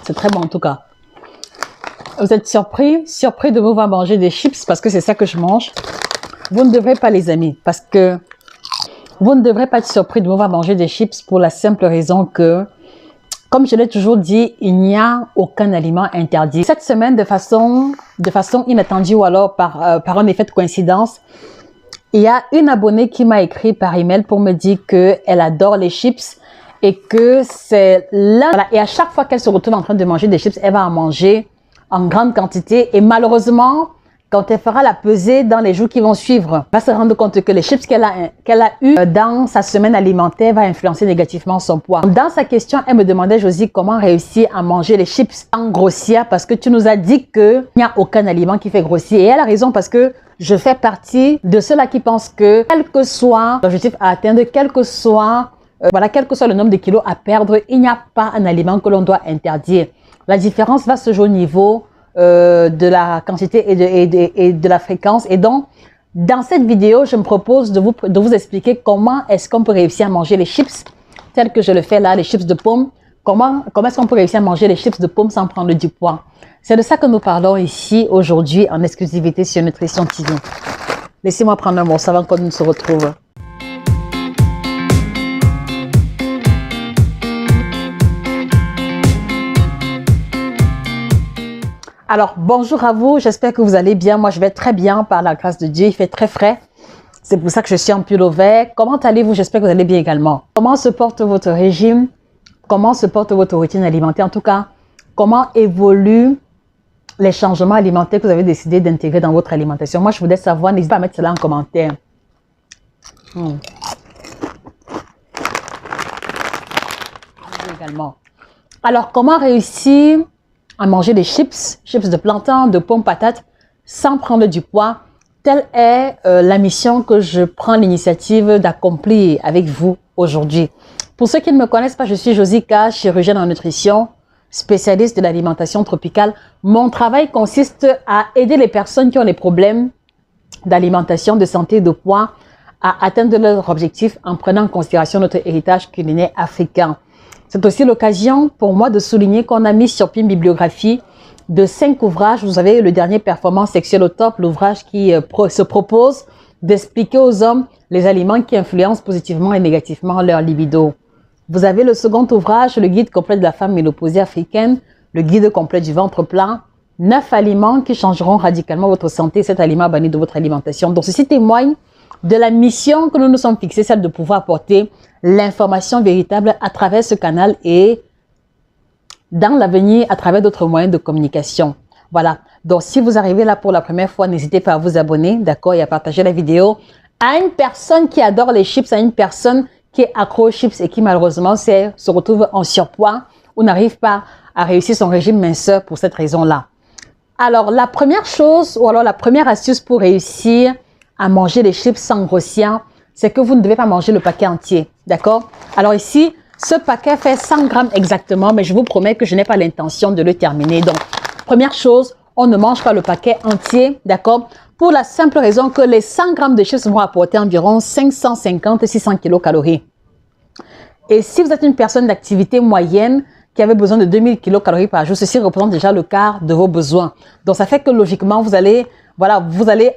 C'est très bon en tout cas. Vous êtes surpris de me voir manger des chips parce que c'est ça que je mange. Vous ne devrez pas, les amis, parce que vous ne devrez pas être surpris de me voir manger des chips pour la simple raison que, comme je l'ai toujours dit, il n'y a aucun aliment interdit. Cette semaine, de façon inattendue ou alors par un effet de coïncidence, il y a une abonnée qui m'a écrit par email pour me dire qu'elle adore les chips et que c'est là. Voilà. Et à chaque fois qu'elle se retrouve en train de manger des chips, elle va en manger en grande quantité. Et malheureusement, quand elle fera la pesée dans les jours qui vont suivre, elle va se rendre compte que les chips qu'elle a eu dans sa semaine alimentaire va influencer négativement son poids. Dans sa question, elle me demandait, Josie, comment réussir à manger les chips sans grossir parce que tu nous as dit qu'il n'y a aucun aliment qui fait grossir. Et elle a raison parce que je fais partie de ceux-là qui pensent que quel que soit l'objectif à atteindre, quel que soit le nombre de kilos à perdre, il n'y a pas un aliment que l'on doit interdire. La différence va se jouer au niveau de la quantité et de la fréquence. Et donc, dans cette vidéo, je me propose de vous expliquer comment est-ce qu'on peut réussir à manger les chips, tels que je le fais là, les chips de pommes. Comment est-ce qu'on peut réussir à manger les chips de pommes sans prendre du poids? C'est de ça que nous parlons ici aujourd'hui en exclusivité sur Nutrition TV. Laissez-moi prendre un morceau avant qu'on ne se retrouve. Alors, bonjour à vous, j'espère que vous allez bien. Moi, je vais très bien par la grâce de Dieu. Il fait très frais. C'est pour ça que je suis en pull vert. Comment allez-vous? J'espère que vous allez bien également. Comment se porte votre régime? Comment se porte votre routine alimentaire? En tout cas, comment évoluent les changements alimentaires que vous avez décidé d'intégrer dans votre alimentation? Moi, je voudrais savoir. N'hésitez pas à mettre cela en commentaire. Également. Alors, comment réussir à manger des chips de plantain, de pommes, patates, sans prendre du poids? Telle est la mission que je prends l'initiative d'accomplir avec vous aujourd'hui. Pour ceux qui ne me connaissent pas, je suis Josie K, chirurgienne en nutrition, spécialiste de l'alimentation tropicale. Mon travail consiste à aider les personnes qui ont des problèmes d'alimentation, de santé et de poids à atteindre leurs objectifs en prenant en considération notre héritage culinaire africain. C'est aussi l'occasion pour moi de souligner qu'on a mis sur pied une bibliographie de 5 ouvrages. Vous avez le dernier, Performance sexuelle au top, l'ouvrage qui se propose d'expliquer aux hommes les aliments qui influencent positivement et négativement leur libido. Vous avez le second ouvrage, le guide complet de la femme ménopausée africaine, le guide complet du ventre plat, 9 aliments qui changeront radicalement votre santé, 7 aliments bannis de votre alimentation. Donc ceci témoigne de la mission que nous nous sommes fixés, celle de pouvoir apporter l'information véritable à travers ce canal et dans l'avenir à travers d'autres moyens de communication. Voilà. Donc, si vous arrivez là pour la première fois, n'hésitez pas à vous abonner, d'accord, et à partager la vidéo à une personne qui adore les chips, à une personne qui est accro aux chips et qui malheureusement se retrouve en surpoids ou n'arrive pas à réussir son régime minceur pour cette raison-là. Alors, la première chose ou alors la première astuce pour réussir à manger les chips sans grossir, c'est que vous ne devez pas manger le paquet entier, d'accord? Alors ici, ce paquet fait 100 grammes exactement, mais je vous promets que je n'ai pas l'intention de le terminer. Donc, première chose, on ne mange pas le paquet entier, d'accord? Pour la simple raison que les 100 grammes de chips vont apporter environ 550-600 kilocalories. Et si vous êtes une personne d'activité moyenne qui avait besoin de 2000 kilocalories par jour, ceci représente déjà le quart de vos besoins. Donc, ça fait que logiquement, vous allez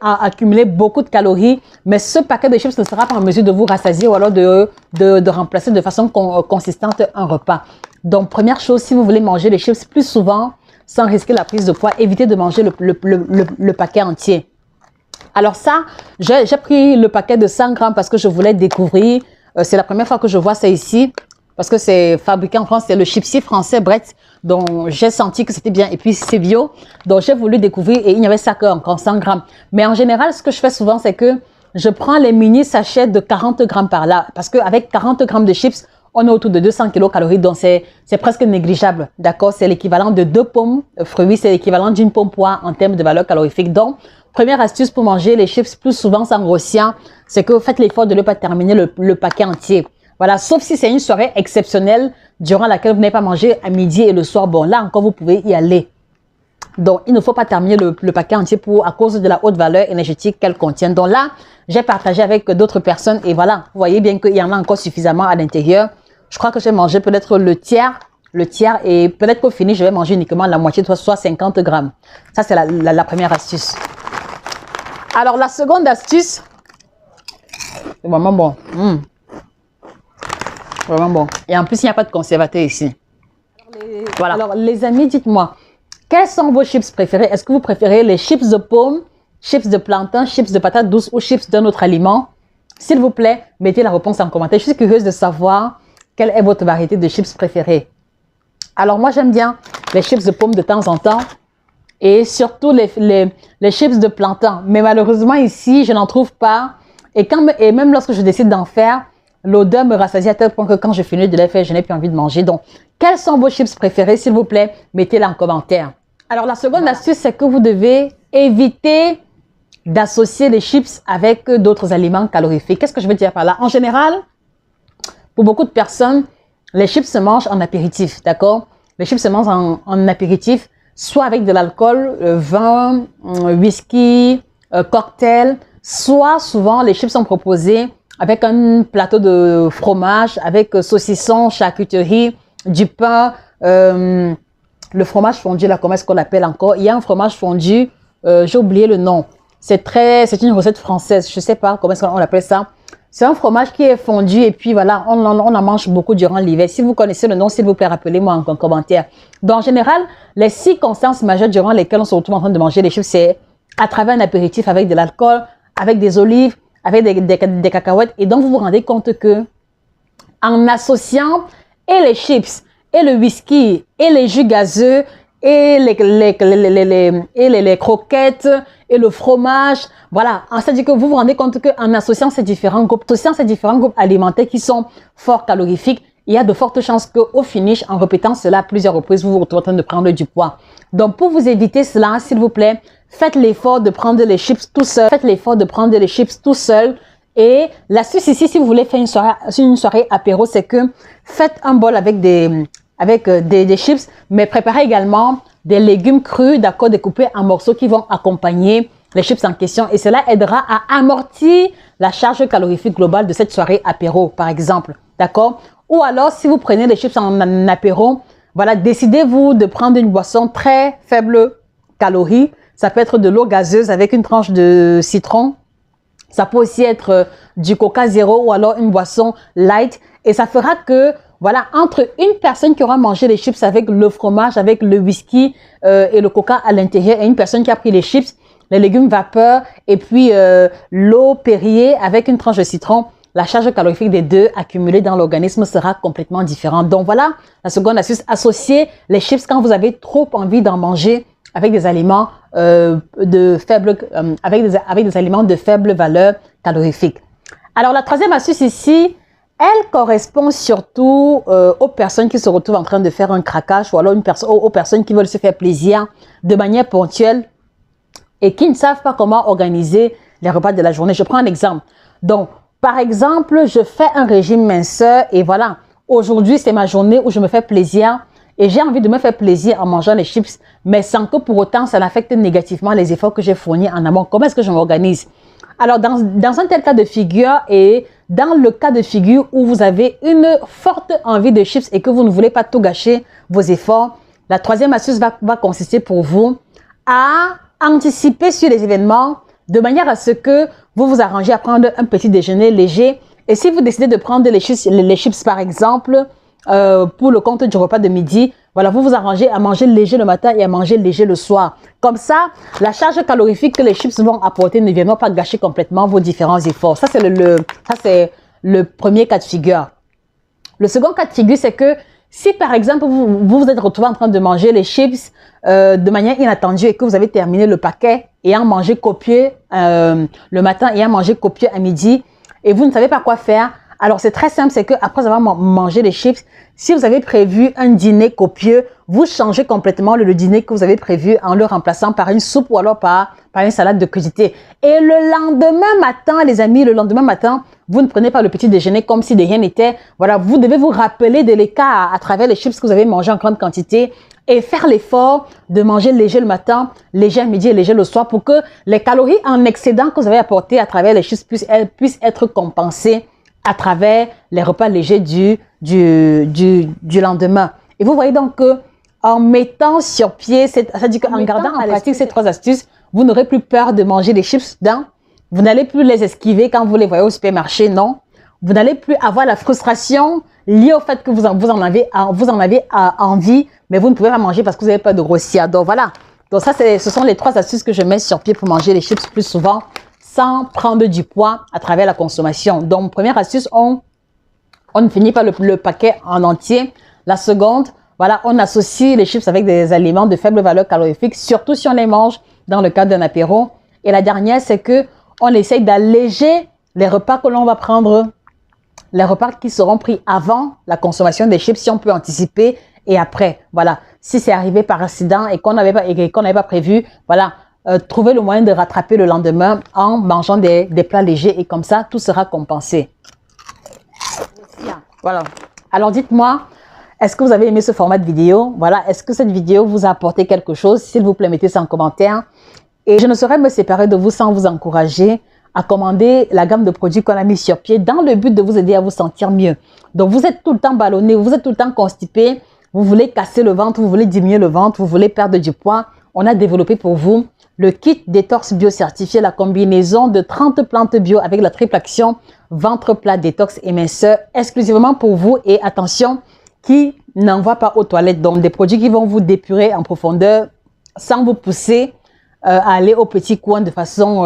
accumuler beaucoup de calories, mais ce paquet de chips ne sera pas en mesure de vous rassasier ou alors de remplacer de façon consistante un repas. Donc, première chose, si vous voulez manger les chips plus souvent, sans risquer la prise de poids, évitez de manger le paquet entier. Alors ça, j'ai pris le paquet de 100 grammes parce que je voulais découvrir. C'est la première fois que je vois ça ici, parce que c'est fabriqué en France, c'est le chipsier français Brett. Donc, j'ai senti que c'était bien. Et puis, c'est bio. Donc, j'ai voulu découvrir et il n'y avait ça qu'encore 100 grammes. Mais en général, ce que je fais souvent, c'est que je prends les mini sachets de 40 grammes par là. Parce qu'avec 40 grammes de chips, on est autour de 200 kilocalories. Donc, c'est presque négligeable. D'accord? C'est l'équivalent de 2 pommes fruits. C'est l'équivalent d'une pomme poire en termes de valeur calorifique. Donc, première astuce pour manger les chips plus souvent sans grossir, c'est que vous faites l'effort de ne pas terminer le paquet entier. Voilà, sauf si c'est une soirée exceptionnelle durant laquelle vous n'avez pas mangé à midi et le soir. Bon, là encore, vous pouvez y aller. Donc, il ne faut pas terminer le paquet entier à cause de la haute valeur énergétique qu'elle contient. Donc là, j'ai partagé avec d'autres personnes et voilà, vous voyez bien qu'il y en a encore suffisamment à l'intérieur je crois que je vais manger peut-être le tiers, et peut-être qu'au fini, je vais manger uniquement la moitié, soit 50 grammes. Ça, c'est la première astuce. Alors, la seconde astuce, c'est vraiment bon. Vraiment bon. Et en plus, il n'y a pas de conservateur ici. Voilà. Alors, les amis, dites-moi, quels sont vos chips préférés? Est-ce que vous préférez les chips de pomme, chips de plantain, chips de patates douces ou chips d'un autre aliment? S'il vous plaît, mettez la réponse en commentaire. Je suis curieuse de savoir quelle est votre variété de chips préférée. Alors, moi, j'aime bien les chips de pomme de temps en temps et surtout les chips de plantain. Mais malheureusement, ici, je n'en trouve pas. Et même lorsque je décide d'en faire, l'odeur me rassasie à tel point que quand je finis de les faire, je n'ai plus envie de manger. Donc, quels sont vos chips préférés? S'il vous plaît, mettez-les en commentaire. Alors, la seconde astuce, c'est que vous devez éviter d'associer les chips avec d'autres aliments calorifiques. Qu'est-ce que je veux dire par là? En général, pour beaucoup de personnes, les chips se mangent en apéritif, d'accord? Les chips se mangent en apéritif, soit avec de l'alcool, vin, whisky, cocktail, soit souvent les chips sont proposés avec un plateau de fromage, avec saucisson, charcuterie, du pain, le fromage fondu, là, comment est-ce qu'on l'appelle encore? Il y a un fromage fondu, j'ai oublié le nom. C'est une recette française, je ne sais pas comment est-ce qu'on appelle ça. C'est un fromage qui est fondu et puis voilà, on en mange beaucoup durant l'hiver. Si vous connaissez le nom, s'il vous plaît, rappelez-moi en commentaire. Donc, en général, les circonstances majeures durant lesquelles on se retrouve en train de manger les chips, c'est à travers un apéritif avec de l'alcool, avec des olives, avec des cacahuètes. Et donc, vous vous rendez compte que en associant et les chips, et le whisky, et les jus gazeux, et les croquettes, et le fromage, voilà. C'est-à-dire que vous vous rendez compte qu'en associant ces différents groupes alimentaires qui sont fort calorifiques, il y a de fortes chances qu'au finish, en répétant cela à plusieurs reprises, vous vous retrouvez en train de prendre du poids. Donc, pour vous éviter cela, s'il vous plaît, faites l'effort de prendre les chips tout seul. Faites l'effort de prendre les chips tout seul. Et l'astuce ici, si vous voulez faire une soirée apéro, c'est que faites un bol avec des chips, mais préparez également des légumes crus, d'accord, découpés en morceaux qui vont accompagner les chips en question. Et cela aidera à amortir la charge calorifique globale de cette soirée apéro, par exemple, d'accord? Ou alors, si vous prenez les chips en apéro, voilà, décidez-vous de prendre une boisson très faible calories. Ça peut être de l'eau gazeuse avec une tranche de citron. Ça peut aussi être du Coca Zéro ou alors une boisson light. Et ça fera que, voilà, entre une personne qui aura mangé les chips avec le fromage, avec le whisky et le Coca à l'intérieur, et une personne qui a pris les chips, les légumes vapeur et puis l'eau Perrier avec une tranche de citron, la charge calorifique des deux accumulée dans l'organisme sera complètement différente. Donc voilà, la seconde astuce, associez les chips quand vous avez trop envie d'en manger avec des aliments avec des aliments de faible valeur calorifique. Alors la troisième astuce ici, elle correspond surtout aux personnes qui se retrouvent en train de faire un craquage ou alors aux personnes qui veulent se faire plaisir de manière ponctuelle et qui ne savent pas comment organiser les repas de la journée. Je prends un exemple. Donc, par exemple, je fais un régime minceur et voilà, aujourd'hui c'est ma journée où je me fais plaisir et j'ai envie de me faire plaisir en mangeant les chips, mais sans que pour autant ça n'affecte négativement les efforts que j'ai fournis en amont. Comment est-ce que je m'organise? Alors, dans un tel cas de figure et dans le cas de figure où vous avez une forte envie de chips et que vous ne voulez pas tout gâcher vos efforts, la troisième astuce va consister pour vous à anticiper sur les événements de manière à ce que vous vous arrangez à prendre un petit déjeuner léger. Et si vous décidez de prendre les chips par exemple, pour le compte du repas de midi, voilà, vous vous arrangez à manger léger le matin et à manger léger le soir. Comme ça, la charge calorifique que les chips vont apporter ne viendra pas gâcher complètement vos différents efforts. Ça, c'est le premier cas de figure. Le second cas de figure, c'est que si par exemple, vous vous êtes retrouvé en train de manger les chips de manière inattendue et que vous avez terminé le paquet ayant mangé copieux le matin, ayant mangé copieux à midi et vous ne savez pas quoi faire, alors c'est très simple, c'est que après avoir mangé les chips, si vous avez prévu un dîner copieux, vous changez complètement le dîner que vous avez prévu en le remplaçant par une soupe ou alors par une salade de crudité. Et le lendemain matin, les amis, le lendemain matin, vous ne prenez pas le petit déjeuner comme si de rien n'était. Voilà, vous devez vous rappeler de l'écart à travers les chips que vous avez mangé en grande quantité et faire l'effort de manger léger le matin, léger à midi et léger le soir pour que les calories en excédent que vous avez apportées à travers les chips puissent être compensées à travers les repas légers du lendemain. Et vous voyez donc que en mettant sur pied, c'est-à-dire qu'en gardant en pratique ces 3 astuces, vous n'aurez plus peur de manger les chips vous n'allez plus les esquiver quand vous les voyez au supermarché, non. Vous n'allez plus avoir la frustration liée au fait que vous en avez envie, mais vous ne pouvez pas manger parce que vous n'avez pas de grossir. Donc voilà. Donc ça, ce sont les 3 astuces que je mets sur pied pour manger les chips plus souvent sans prendre du poids à travers la consommation. Donc, première astuce, on ne finit pas le paquet en entier. La seconde, voilà, on associe les chips avec des aliments de faible valeur calorifique, surtout si on les mange dans le cadre d'un apéro. Et la dernière, c'est que on essaye d'alléger les repas que l'on va prendre, les repas qui seront pris avant la consommation des chips, si on peut anticiper, et après. Voilà. Si c'est arrivé par accident et qu'on n'avait pas prévu, voilà, trouver le moyen de rattraper le lendemain en mangeant des plats légers et comme ça, tout sera compensé. Voilà. Alors, dites-moi, est-ce que vous avez aimé ce format de vidéo? Voilà. Est-ce que cette vidéo vous a apporté quelque chose? S'il vous plaît, mettez ça en commentaire. Et je ne saurais me séparer de vous sans vous encourager à commander la gamme de produits qu'on a mis sur pied dans le but de vous aider à vous sentir mieux. Donc, vous êtes tout le temps ballonné, vous êtes tout le temps constipé, vous voulez casser le ventre, vous voulez diminuer le ventre, vous voulez perdre du poids. On a développé pour vous le kit détox bio certifié, la combinaison de 30 plantes bio avec la triple action ventre plat, détox et minceur exclusivement pour vous. Et attention, qui n'envoie pas aux toilettes. Donc, des produits qui vont vous dépurer en profondeur sans vous pousser à aller au petit coin de façon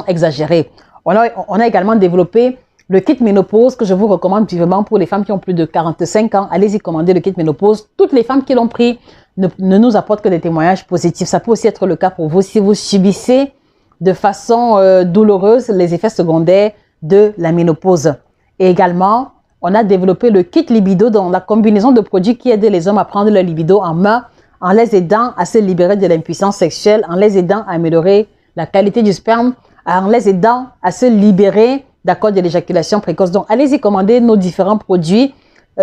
exagérée. On a également développé le kit ménopause que je vous recommande vivement pour les femmes qui ont plus de 45 ans. Allez-y commander le kit ménopause. Toutes les femmes qui l'ont pris ne nous apportent que des témoignages positifs. Ça peut aussi être le cas pour vous si vous subissez de façon douloureuse les effets secondaires de la ménopause. Et également, on a développé le kit libido, dans la combinaison de produits qui aident les hommes à prendre leur libido en main, en les aidant à se libérer de l'impuissance sexuelle, en les aidant à améliorer la qualité du sperme, en les aidant à se libérer d'accord de l'éjaculation précoce. Donc, allez-y commander nos différents produits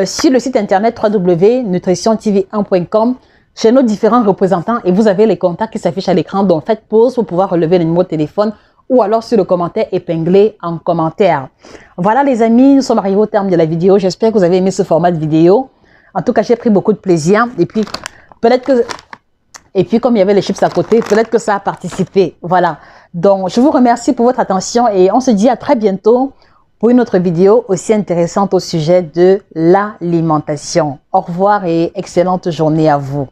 sur le site internet www.nutritiontv1.com chez nos différents représentants et vous avez les contacts qui s'affichent à l'écran. Donc, faites pause pour pouvoir relever le numéro de téléphone ou alors sur le commentaire épinglé en commentaire. Voilà les amis, nous sommes arrivés au terme de la vidéo. J'espère que vous avez aimé ce format de vidéo. En tout cas, j'ai pris beaucoup de plaisir et puis peut-être que... Et puis, comme il y avait les chips à côté, peut-être que ça a participé. Voilà. Donc, je vous remercie pour votre attention et on se dit à très bientôt pour une autre vidéo aussi intéressante au sujet de l'alimentation. Au revoir et excellente journée à vous.